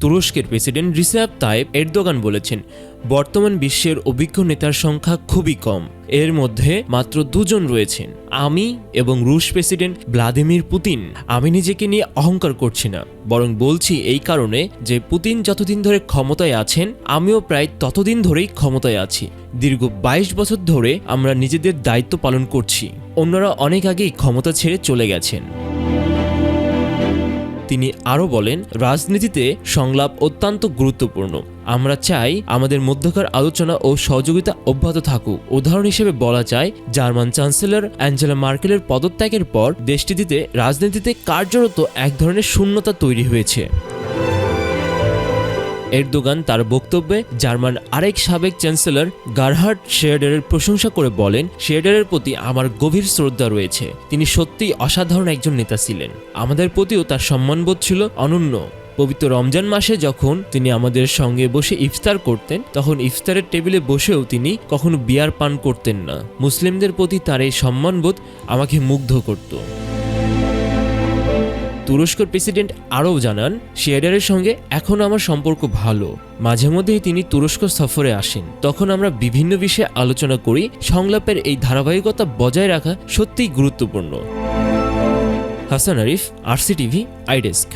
তুরস্কের president Recep Tayyip Erdogan বলেছেন, বর্তমান বিশ্বের অভিজ্ঞ নেতার সংখ্যা খুবই কম। এর মধ্যে মাত্র 2 জন রয়েছেন, আমি এবং রুশ প্রেসিডেন্ট ভ্লাদিমির পুতিন। আমি নিজেকে নিয়ে অহংকার করছি না, বরং বলছি এই কারণে যে পুতিন যতদিন ধরে ক্ষমতায় আছেন, আমিও প্রায় ততদিন ধরেই ক্ষমতায় আছি। দীর্ঘ 22 বছর ধরে আমরা নিজেদের দায়িত্ব পালন করছি। অন্যরা অনেক আগেই ক্ষমতা ছেড়ে চলে গেছেন। তিনি আরও বলেন, রাজনীতিতে সংলাপ অত্যন্ত গুরুত্বপূর্ণ। আমরা চাই আমাদের মধ্যকার আলোচনা ও সহযোগিতা অব্যাহত থাকুক। উদাহরণ হিসেবে বলা যায়, জার্মান চ্যান্সেলর অ্যাঞ্জেলা মার্কেলের পদত্যাগের পর দেশটিতে রাজনীতিতে কার্যরত এক ধরনের শূন্যতা তৈরি হয়েছে। এরদোগান তার বক্তব্যে জার্মান আরেক সাবেক চ্যান্সেলর গারহার্ড শেয়ারডারের প্রশংসা করে বলেন, শেয়ারডারের প্রতি আমার গভীর শ্রদ্ধা রয়েছে। তিনি সত্যিই অসাধারণ একজন নেতা ছিলেন। আমাদের প্রতিও তার সম্মানবোধ ছিল অনন্য। পবিত্র রমজান মাসে যখন তিনি আমাদের সঙ্গে বসে ইফতার করতেন, তখন ইফতারের টেবিলে বসেও তিনি কখনো বিয়ার পান করতেন না। মুসলিমদের প্রতি তার এই সম্মানবোধ আমাকে মুগ্ধ করত। তুরস্কের প্রেসিডেন্ট আরও জানান, শেয়ারডারের সঙ্গে এখন আমার সম্পর্ক ভালো। মাঝে মধ্যেই তিনি তুরস্ক সফরে আসেন, তখন আমরা বিভিন্ন বিষয়ে আলোচনা করি। সংলাপের এই ধারাবাহিকতা বজায় রাখা সত্যিই গুরুত্বপূর্ণ। Hasan Arif, RCTV, iDesk।